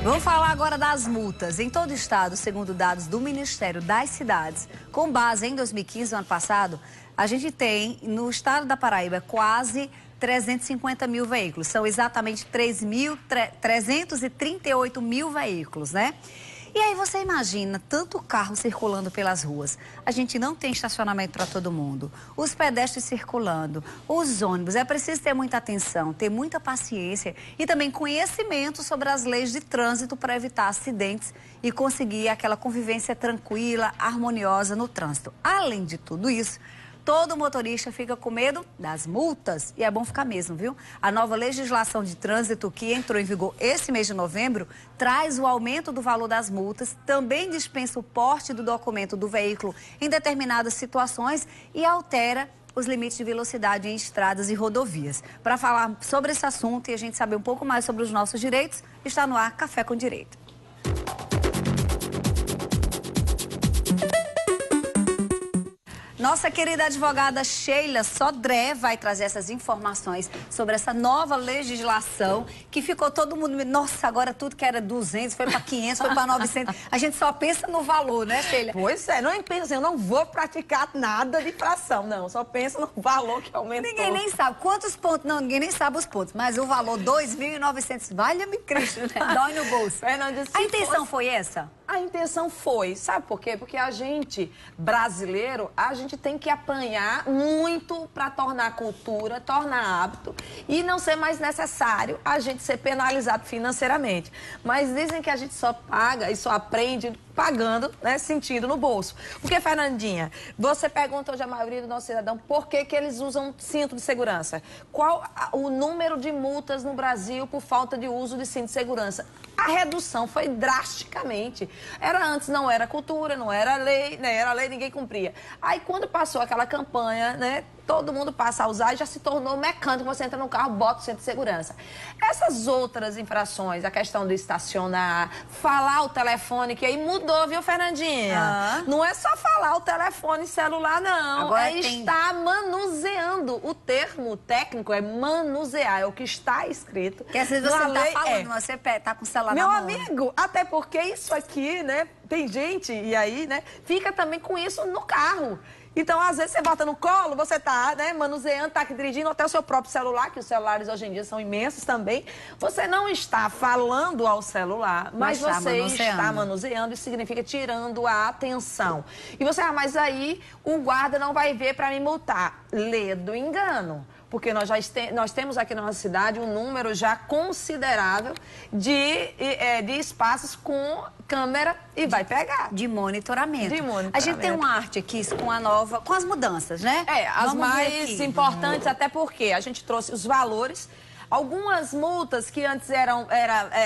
Vamos falar agora das multas. Em todo o estado, segundo dados do Ministério das Cidades, com base em 2015, no ano passado, a gente tem no estado da Paraíba quase 350 mil veículos. São exatamente 338 mil veículos, né? E aí você imagina tanto carro circulando pelas ruas. A gente não tem estacionamento para todo mundo. Os pedestres circulando, os ônibus. É preciso ter muita atenção, ter muita paciência e também conhecimento sobre as leis de trânsito para evitar acidentes e conseguir aquela convivência tranquila, harmoniosa no trânsito. Além de tudo isso, todo motorista fica com medo das multas e é bom ficar mesmo, viu? A nova legislação de trânsito que entrou em vigor esse mês de novembro traz o aumento do valor das multas, também dispensa o porte do documento do veículo em determinadas situações e altera os limites de velocidade em estradas e rodovias. Para falar sobre esse assunto e a gente saber um pouco mais sobre os nossos direitos, está no ar Café com Direito. Nossa querida advogada Sheila Sodré vai trazer essas informações sobre essa nova legislação que ficou todo mundo... Nossa, agora tudo que era 200 foi para 500, foi para 900. A gente só pensa no valor, né, Sheila? Pois é, não pensa assim, eu não vou praticar nada de infração, não. Só pensa no valor que aumentou. Ninguém nem sabe quantos pontos, não, ninguém nem sabe os pontos, mas o valor 2.900, valha-me Cristo, né? Dói no bolso. A intenção foi essa? A intenção foi, sabe por quê? Porque a gente, brasileiro, a gente tem que apanhar muito para tornar a cultura, tornar hábito e não ser mais necessário a gente ser penalizado financeiramente. Mas dizem que a gente só paga e só aprende pagando, né, sentindo no bolso. Porque, Fernandinha, você pergunta hoje a maioria do nosso cidadão por que eles usam cinto de segurança. Qual o número de multas no Brasil por falta de uso de cinto de segurança? A redução foi drasticamente. Era antes, não era cultura, não era lei, né? Era lei, ninguém cumpria. Aí quando passou aquela campanha, né? Todo mundo passa a usar e já se tornou mecânico. Você entra no carro, bota o cinto de segurança. Essas outras infrações, a questão de estacionar, falar o telefone, que aí mudou, viu, Fernandinha? Não é só falar o telefone celular, não. Agora estar manuseando. O termo técnico é manusear, é o que está escrito. Que às vezes você não está falando, mas você tá com o celular na mão. Meu amigo, até porque isso aqui, né, tem gente, e aí, né, fica também com isso no carro. Então, às vezes, você bota no colo, você tá, né, manuseando, tá dirigindo até o seu próprio celular, que os celulares hoje em dia são imensos também. Você não está falando ao celular, mas você está manuseando. Isso significa tirando a atenção. E você, mas aí o guarda não vai ver para me multar. Lê do engano. Porque nós temos aqui na nossa cidade um número já considerável de espaços com câmera e vai pegar. De monitoramento. A gente tem uma arte aqui com as mudanças, né? As mais importantes, até porque a gente trouxe os valores. Algumas multas que antes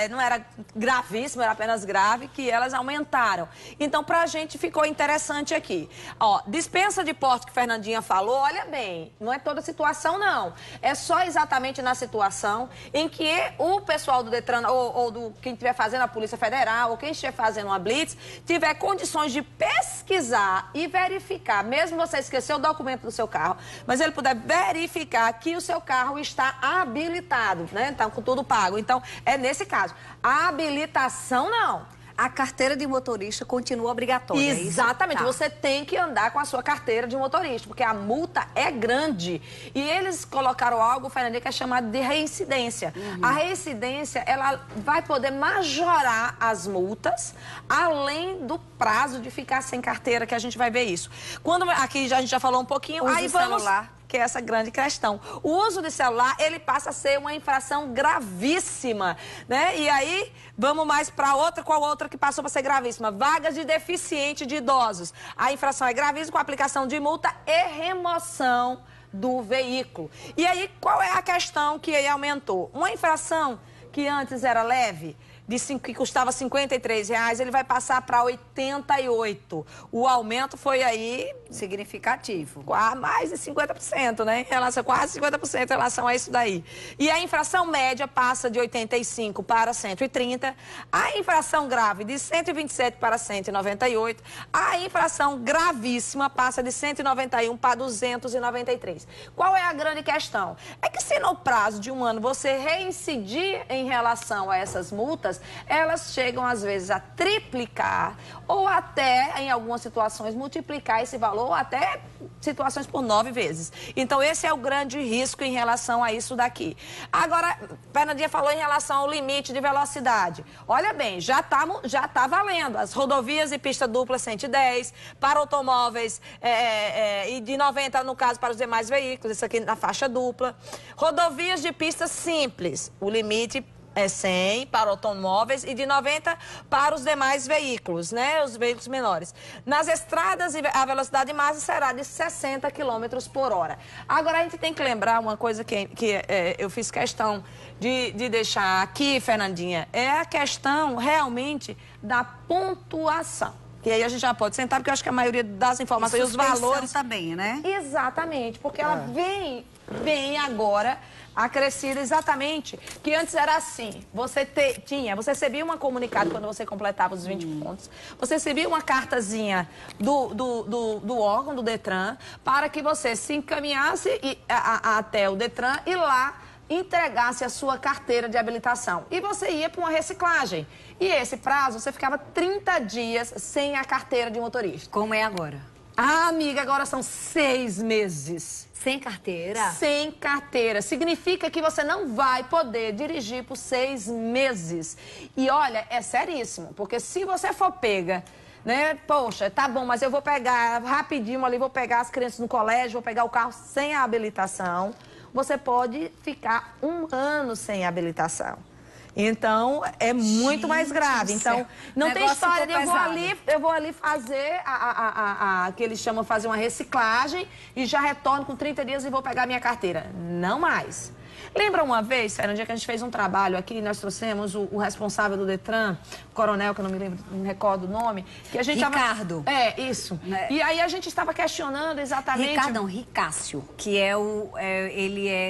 não era gravíssimo, era apenas grave, que elas aumentaram. Então, pra gente ficou interessante aqui. Ó, dispensa de porte que Fernandinha falou, olha bem, não é toda situação, não. É só exatamente na situação em que o pessoal do Detran, ou do quem estiver fazendo a Polícia Federal, ou quem estiver fazendo uma blitz, tiver condições de pesquisar e verificar, mesmo você esquecer o documento do seu carro, mas ele puder verificar que o seu carro está habilitado. Né? Tá com tudo pago. Então, é nesse caso. A habilitação, não. A carteira de motorista continua obrigatória. Exatamente. Você tem que andar com a sua carteira de motorista, porque a multa é grande. E eles colocaram algo, Fernandinha, que é chamado de reincidência. A reincidência, ela vai poder majorar as multas, além do prazo de ficar sem carteira, que a gente vai ver isso. Quando aqui a gente já falou um pouquinho, aí vamos... celular. Que é essa grande questão. O uso de celular, ele passa a ser uma infração gravíssima, né? E aí, vamos mais para outra, qual outra que passou para ser gravíssima? Vagas de deficiente de idosos. A infração é gravíssima com a aplicação de multa e remoção do veículo. E aí, qual é a questão que aí aumentou? Uma infração que antes era leve, que custava R$53, ele vai passar para 88. O aumento foi aí significativo. Mais de 50%, né? Em relação, quase 50% em relação a isso daí. E a infração média passa de 85 para 130. A infração grave de 127 para 198. A infração gravíssima passa de 191 para 293. Qual é a grande questão? É que se no prazo de um ano você reincidir em em relação a essas multas, elas chegam às vezes a triplicar ou até, em algumas situações, multiplicar esse valor, ou até situações por 9 vezes. Então, esse é o grande risco em relação a isso daqui. Agora, Fernandinha falou em relação ao limite de velocidade. Olha bem, já tá valendo. As rodovias e pista dupla 110, para automóveis e de 90, no caso, para os demais veículos, isso aqui na faixa dupla. Rodovias de pista simples, o limite é 100 para automóveis e de 90 para os demais veículos, né? Os veículos menores. Nas estradas, a velocidade máxima será de 60 km por hora. Agora, a gente tem que lembrar uma coisa que eu fiz questão de deixar aqui, Fernandinha, é a questão realmente da pontuação. E aí a gente já pode sentar, porque eu acho que a maioria das informações e os valores também, né? Exatamente, porque ela vem agora acrescida exatamente, que antes era assim, você recebia um comunicado quando você completava os 20 pontos, você recebia uma cartazinha do órgão, do Detran, para que você se encaminhasse até o Detran e lá entregasse a sua carteira de habilitação. E você ia para uma reciclagem. E esse prazo, você ficava 30 dias sem a carteira de motorista. Como é agora? Ah, amiga, agora são 6 meses. Sem carteira? Sem carteira. Significa que você não vai poder dirigir por 6 meses. E olha, é seríssimo, porque se você for pega, né, poxa, tá bom, mas eu vou pegar rapidinho ali, vou pegar as crianças no colégio, vou pegar o carro sem a habilitação, você pode ficar 1 ano sem habilitação. Então, é muito mais grave. Então, não tem história de eu vou ali fazer que eles chamam de fazer uma reciclagem e já retorno com 30 dias e vou pegar minha carteira. Não mais. Lembra uma vez, Fernandinha, que a gente fez um trabalho aqui, nós trouxemos o responsável do Detran, o coronel, que eu não me recordo o nome, que a gente Ricardo. Isso. Né? E aí a gente estava questionando exatamente... Ricardo, não, Ricácio, que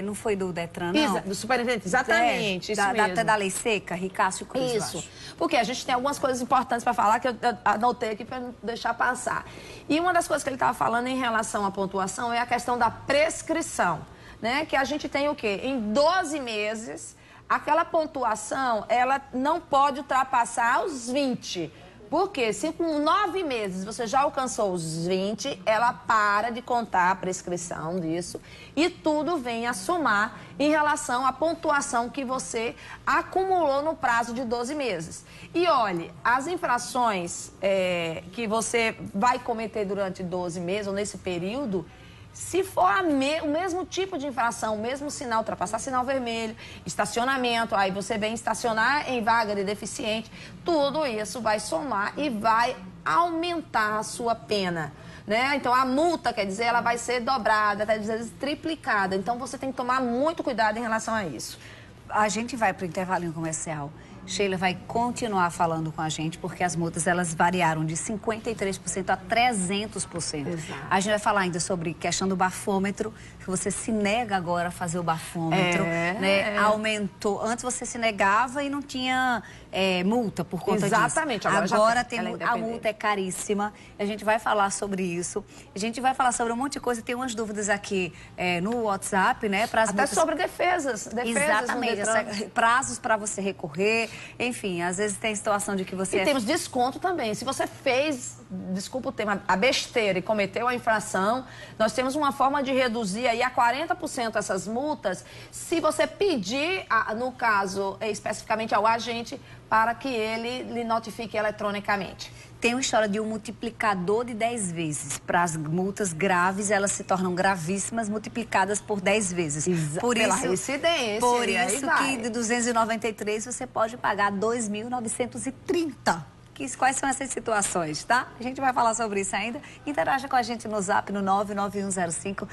não foi do Detran, não? Do superintendente, exatamente, isso mesmo. Até da Lei Seca, Ricácio Cruz. Isso, porque a gente tem algumas coisas importantes para falar que eu anotei aqui para não deixar passar. E uma das coisas que ele estava falando em relação à pontuação é a questão da prescrição. Né? Que a gente tem o quê? Em 12 meses, aquela pontuação, ela não pode ultrapassar os 20. Porque se com 9 meses você já alcançou os 20, ela para de contar a prescrição disso e tudo vem a somar em relação à pontuação que você acumulou no prazo de 12 meses. E olhe, as infrações que você vai cometer durante 12 meses ou nesse período, se for o mesmo tipo de infração, o mesmo sinal, ultrapassar sinal vermelho, estacionamento, aí você vem estacionar em vaga de deficiente, tudo isso vai somar e vai aumentar a sua pena, né? Então, a multa, quer dizer, ela vai ser dobrada, até às vezes triplicada. Então, você tem que tomar muito cuidado em relação a isso. A gente vai para o intervalinho comercial. Sheila vai continuar falando com a gente, porque as multas, elas variaram de 53% a 300%. Exato. A gente vai falar ainda sobre questão do bafômetro, que você se nega agora a fazer o bafômetro, né? Aumentou. Antes você se negava e não tinha multa por conta disso. Exatamente. Agora tem a multa é caríssima. A gente vai falar sobre isso. A gente vai falar sobre um monte de coisa. Tem umas dúvidas aqui no WhatsApp, né? Até multas... sobre defesas. Exatamente. Prazos para você recorrer. Enfim, às vezes tem situação de que você... E temos desconto também. Se você fez, desculpa o termo, a besteira e cometeu a infração, nós temos uma forma de reduzir aí a 40% essas multas, se você pedir, no caso, especificamente ao agente, para que ele lhe notifique eletronicamente. Tem uma história de um multiplicador de 10 vezes. Para as multas graves, elas se tornam gravíssimas, multiplicadas por 10 vezes. Pela reincidência. Por isso que de 293 você pode pagar 2.930. Quais são essas situações, tá? A gente vai falar sobre isso ainda. Interaja com a gente no Zap no 991050400.